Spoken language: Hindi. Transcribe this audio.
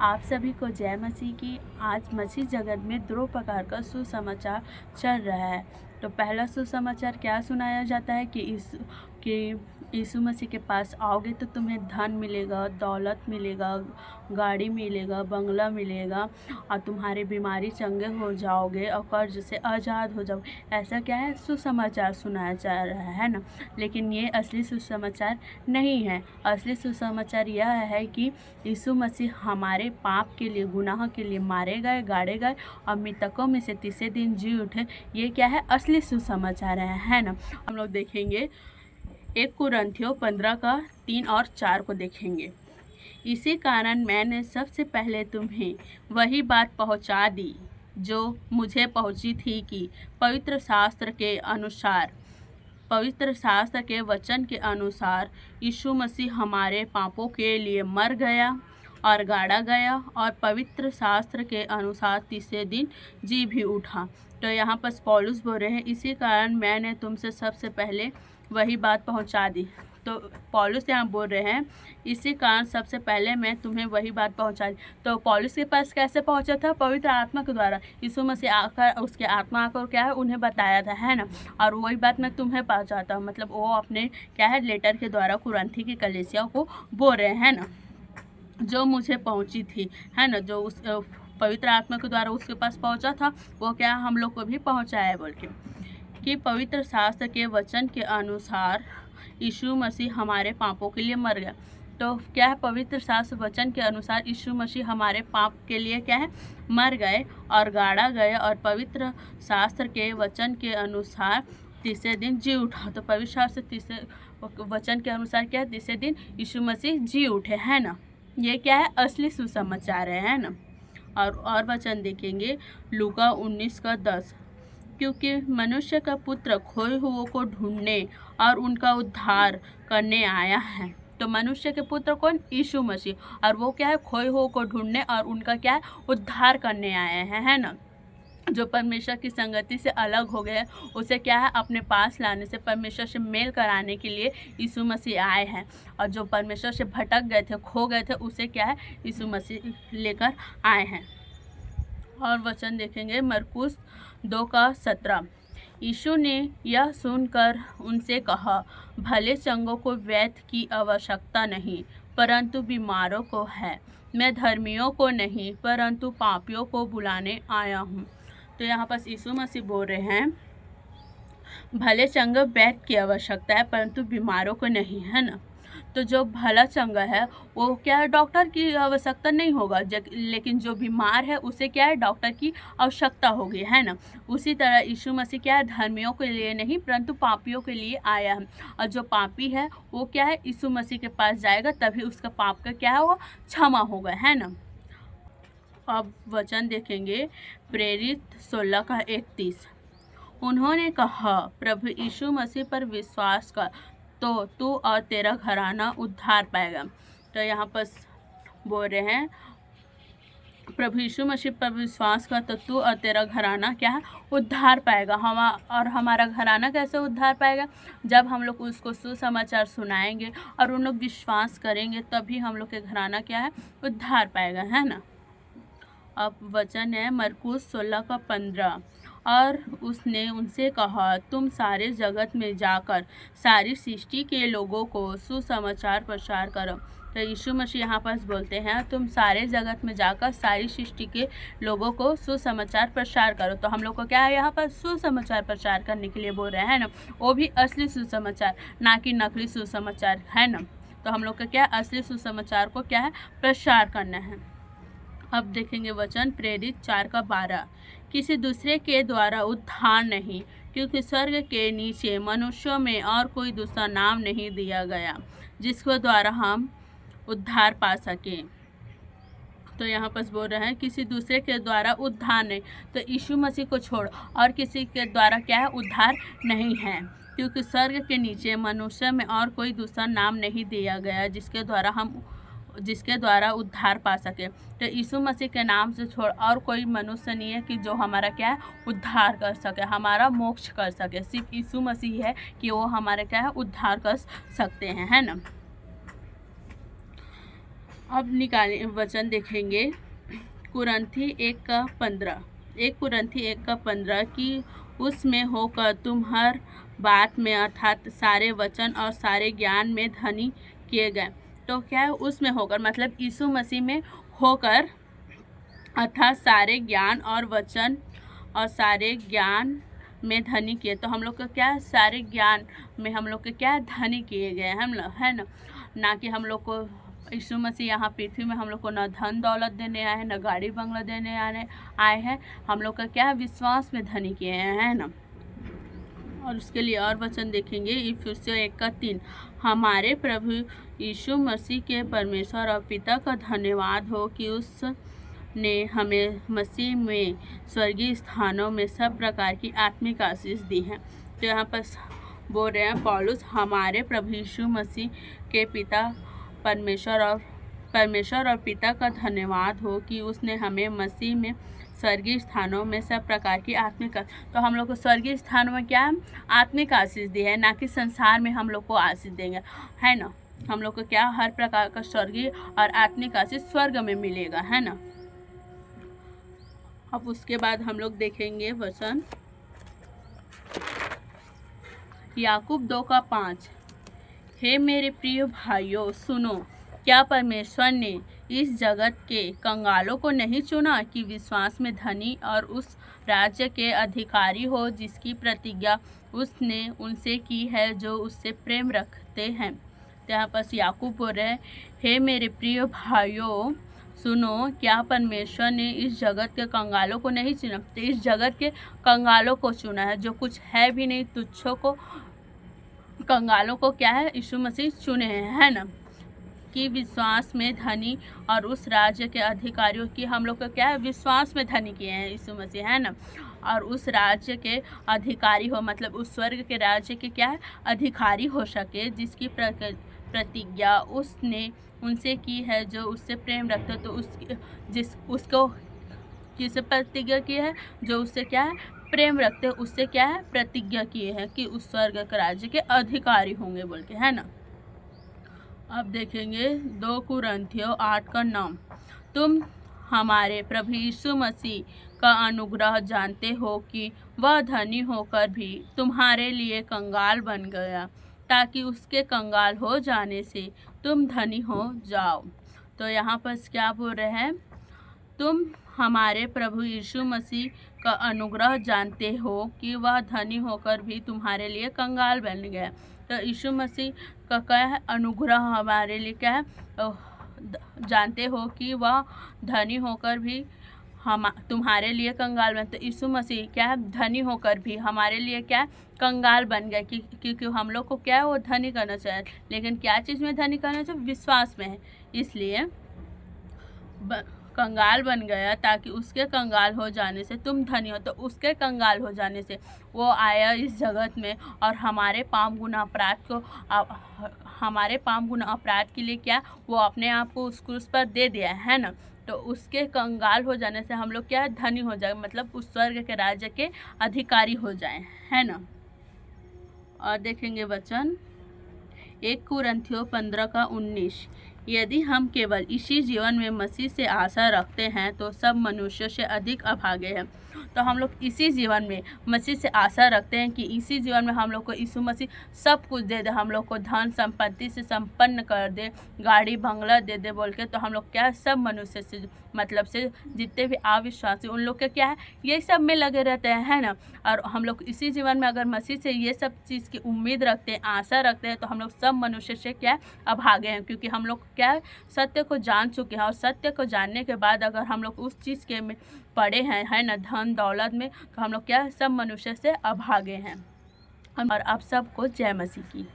आप सभी को जय मसीह की। आज मसीह जगत में दो प्रकार का सुसमाचार चल रहा है। तो पहला सुसमाचार क्या सुनाया जाता है कि यीशु मसीह के पास आओगे तो तुम्हें धन मिलेगा, दौलत मिलेगा, गाड़ी मिलेगा, बंगला मिलेगा और तुम्हारी बीमारी चंगे हो जाओगे और कर्ज से आज़ाद हो जाओगे। ऐसा क्या है, सुसमाचार सुनाया जा रहा है ना। लेकिन ये असली सुसमाचार नहीं है। असली सुसमाचार यह है कि यीशु मसीह हमारे पाप के लिए, गुनाह के लिए मारे गए, गाड़े गए और मृतकों में से तीसरे दिन जी उठे। ये क्या है, असली सुसमाचार है ना। हम लोग देखेंगे 1 कुरिन्थियों 15 का 3 और 4 को देखेंगे। इसी कारण मैंने सबसे पहले तुम्हें वही बात पहुंचा दी जो मुझे पहुंची थी कि पवित्र शास्त्र के वचन के अनुसार यीशु मसीह हमारे पापों के लिए मर गया और गाड़ा गया और पवित्र शास्त्र के अनुसार तीसरे दिन जी भी उठा। तो यहाँ पर पौलुस बोल रहे हैं, इसी कारण मैंने तुमसे सबसे पहले वही बात पहुँचा दी। तो पौलुस यहाँ बोल रहे हैं, इसी कारण सबसे पहले मैं तुम्हें वही बात पहुँचा दी। तो पौलुस के पास कैसे पहुँचा था? पवित्र आत्मा के द्वारा। यीशु मसीह आकर, उसके आत्मा आकर क्या है, उन्हें बताया था, है ना। और वही बात मैं तुम्हें पहुँचाता हूँ, मतलब वो अपने क्या है, लेटर के द्वारा कुरिन्थी की कलीसिया को बोल रहे हैं ना, जो मुझे पहुँची थी, है ना, जो उस पवित्र आत्मा के द्वारा उसके पास पहुँचा था, वो क्या हम लोग को भी पहुँचाया है बोल के, कि पवित्र शास्त्र के वचन के अनुसार यीशु मसीह हमारे पापों के लिए मर गया। तो क्या है, पवित्र शास्त्र वचन के अनुसार यीशु मसीह हमारे पाप के लिए क्या है, मर गए और गाड़ा गए और पवित्र शास्त्र के वचन के अनुसार तीसरे दिन जी उठा। तो पवित्र शास्त्र तीसरे वचन के अनुसार क्या है, तीसरे दिन यीशु मसीह जी उठे, है ना। ये क्या है, असली सुसमाचार है ना। और वचन देखेंगे लूका 19 का 10, क्योंकि मनुष्य का पुत्र खोए हुओं को ढूंढने और उनका उद्धार करने आया है। तो मनुष्य के पुत्र कौन? यीशु मसीह। और वो क्या है, खोए हुओं को ढूंढने और उनका क्या है, उद्धार करने आए हैं, है ना। जो परमेश्वर की संगति से अलग हो गए, उसे क्या है, अपने पास लाने से, परमेश्वर से मेल कराने के लिए यीशु मसीह आए हैं। और जो परमेश्वर से भटक गए थे, खो गए थे, उसे क्या है, यीशु मसीह लेकर आए हैं। और वचन देखेंगे मरकुस 2 का 17। यीशु ने यह सुनकर उनसे कहा, भले चंगों को वैद्य की आवश्यकता नहीं, परंतु बीमारों को है। मैं धर्मियों को नहीं, परंतु पापियों को बुलाने आया हूँ। तो यहाँ पर यीशु मसीह बोल रहे हैं, भले चंगा वैद्य की आवश्यकता है, परंतु बीमारों को नहीं, है ना। तो जो भला चंगा है वो क्या है, डॉक्टर की आवश्यकता नहीं होगा, लेकिन जो बीमार है उसे क्या है, डॉक्टर की आवश्यकता होगी, है ना। उसी तरह यीशु मसीह क्या है, धर्मियों के लिए नहीं परंतु पापियों के लिए आया है। और जो पापी है वो क्या है, यीशु मसीह के पास जाएगा, तभी उसका पाप का क्या होगा, क्षमा होगा, है ना। अब वचन देखेंगे प्रेरित 16 का 31। उन्होंने कहा, प्रभु यीशु मसीह पर विश्वास कर तो तू और तेरा घराना उद्धार पाएगा। तो यहाँ पर बोल रहे हैं, प्रभु यीशु मसीह पर विश्वास कर तो तू और तेरा घराना क्या है, उद्धार पाएगा। और हमारा घराना कैसे उद्धार पाएगा? जब हम लोग उसको सुसमाचार सुनाएंगे और उन लोग विश्वास करेंगे, तभी हम लोग के घराना क्या है, उद्धार पाएगा, है ना। अब वचन है मरकुस 16 का 15। और उसने उनसे कहा, तुम सारे जगत में जाकर सारी सृष्टि के लोगों को सुसमाचार प्रचार करो। तो यीशु मसीह यहाँ पर बोलते हैं, तुम सारे जगत में जाकर सारी सृष्टि के लोगों को सुसमाचार प्रचार करो। तो हम लोग को क्या है, यहाँ पर सुसमाचार प्रचार करने के लिए बोल रहे हैं ना। वो भी असली सुसमाचार, ना कि नकली सुसमाचार, है ना। तो हम लोग का क्या, असली सुसमाचार को क्या है, प्रचार करना है। अब देखेंगे वचन प्रेरित 4 का 12। किसी दूसरे के द्वारा उद्धार नहीं, क्योंकि स्वर्ग के नीचे मनुष्यों में और कोई दूसरा नाम नहीं दिया गया जिसके द्वारा हम उद्धार पा सकें। तो यहाँ पर बोल रहे हैं, किसी दूसरे के द्वारा उद्धार नहीं, तो यीशु मसीह को छोड़ और किसी के द्वारा क्या है, उद्धार नहीं है। क्योंकि स्वर्ग के नीचे मनुष्य में और कोई दूसरा नाम नहीं दिया गया जिसके द्वारा उद्धार पा सके। तो यीशु मसीह के नाम से छोड़ और कोई मनुष्य नहीं है कि जो हमारा क्या है, उद्धार कर सके, हमारा मोक्ष कर सके। सिर्फ यीशु मसीह है कि वो हमारे क्या है, उद्धार कर सकते हैं, है ना। अब निकाले वचन देखेंगे कुरंथी 1:15। 1 कुरंथी 1:15 की उसमें होकर तुम हर बात में अर्थात सारे वचन और सारे ज्ञान में धनी किए गए। तो क्या है उसमें होकर, मतलब यीशु मसीह में होकर अर्थात सारे ज्ञान और वचन और सारे ज्ञान में धनी किए। तो हम लोग का क्या है, सारे ज्ञान में हम लोग के क्या है, धनी किए गए हम लोग, है ना कि हम लोग को यीशु मसीह यहाँ पृथ्वी में हम लोग को न धन दौलत देने आए हैं, न गाड़ी बंगला देने आए हैं। हम लोग का क्या है, विश्वास में धनी किए हैं, है ना। और उसके लिए और वचन देखेंगे इफिसियों 1:3। हमारे प्रभु यीशु मसीह के परमेश्वर और पिता का धन्यवाद हो कि उसने हमें मसीह में स्वर्गीय स्थानों में सब प्रकार की आत्मिक आशीष दी है। तो यहाँ पर बोल रहे हैं पौलुस, हमारे प्रभु यीशु मसीह के पिता परमेश्वर और पिता का धन्यवाद हो कि उसने हमें मसीह में स्वर्गीय स्थानों में सब प्रकार की आत्मिक, तो हम लोग को स्वर्गीय स्थानों में क्या है, आत्मिक आशीष दी है, ना कि संसार में हम लोग को आशीष देंगे, है ना। हम लोग को क्या हर प्रकार का स्वर्गीय और आत्मिक आशीष स्वर्ग में मिलेगा, है ना। अब उसके बाद हम लोग देखेंगे वचन याकूब 2:5। हे मेरे प्रिय भाइयों सुनो, क्या परमेश्वर ने इस जगत के कंगालों को नहीं चुना कि विश्वास में धनी और उस राज्य के अधिकारी हो जिसकी प्रतिज्ञा उसने उनसे की है जो उससे प्रेम रखते हैं। तो यहाँ पर याकूब बोल रहे हैं, हे मेरे प्रिय भाइयों सुनो, क्या परमेश्वर ने इस जगत के कंगालों को नहीं चुना। तो इस जगत के कंगालों को चुना है, जो कुछ है भी नहीं, तुच्छों को, कंगालों को क्या है, यीशु मसीह चुने हैं, है ना। कि विश्वास में धनी और उस राज्य के अधिकारियों की हम लोग को क्या है, विश्वास में धनी किए हैं यीशु मसीह, है ना। और उस राज्य के अधिकारी हो, मतलब उस स्वर्ग के राज्य के क्या है, अधिकारी हो सके, जिसकी प्रतिज्ञा उसने उनसे की है जो उससे प्रेम रखते। तो उसको किससे प्रतिज्ञा की है, जो उससे क्या है, प्रेम रखते, उससे क्या है, प्रतिज्ञा किए हैं कि उस स्वर्ग के राज्य के अधिकारी होंगे बोल के, है ना। अब देखेंगे 2 कुरिन्थियों 8:9। तुम हमारे प्रभु यीशु मसीह का अनुग्रह जानते हो कि वह धनी होकर भी तुम्हारे लिए कंगाल बन गया, ताकि उसके कंगाल हो जाने से तुम धनी हो जाओ। तो यहाँ पर क्या बोल रहे हैं, तुम हमारे प्रभु यीशु मसीह का अनुग्रह जानते हो कि वह धनी होकर भी तुम्हारे लिए कंगाल बन गया। तो यीशु मसीह का क्या है, अनुग्रह हमारे लिए क्या है, जानते हो कि वह धनी होकर भी हम तुम्हारे लिए कंगाल बन। तो यीशु मसीह क्या है, धनी होकर भी हमारे लिए क्या है, कंगाल बन गए, क्योंकि हम लोग को क्या है, वो धनी करना चाहिए, लेकिन क्या चीज़ में धनी करना चाहिए, विश्वास में है, इसलिए कंगाल बन गया, ताकि उसके कंगाल हो जाने से तुम धनी हो। तो उसके कंगाल हो जाने से वो आया इस जगत में और हमारे पाप गुनाह अपराध के लिए क्या, वो अपने आप को उस क्रूस पर दे दिया, है ना। तो उसके कंगाल हो जाने से हम लोग क्या है, धनी हो जाए, मतलब उस स्वर्ग के राज्य के अधिकारी हो जाएं, है ना। और देखेंगे वचन 1 कुरिन्थियों 15:19। यदि हम केवल इसी जीवन में मसीह से आशा रखते हैं तो सब मनुष्यों से अधिक अभागे हैं। तो हम लोग इसी जीवन में मसीह से आशा रखते हैं कि इसी जीवन में हम लोग को यीशु मसीह सब कुछ दे दे, हम लोग को धन संपत्ति से संपन्न कर दे, गाड़ी बंगला दे दे बोल के। तो हम लोग क्या है, सब मनुष्य से मतलब से जितने भी अविश्वासी उन लोग के क्या है, ये सब में लगे रहते हैं, है ना। और हम लोग इसी जीवन में अगर मसीह से ये सब चीज़ की उम्मीद रखते हैं, आशा रखते हैं, तो हम लोग सब मनुष्य से क्या है, अभागे हैं, क्योंकि हम लोग क्या है, सत्य को जान चुके हैं। और सत्य को जानने के बाद अगर हम लोग उस चीज़ के में पड़े हैं, है ना, धन दौलत में, तो हम लोग क्या है, सब मनुष्य से अभागे हैं। और आप सबको जय मसीह की।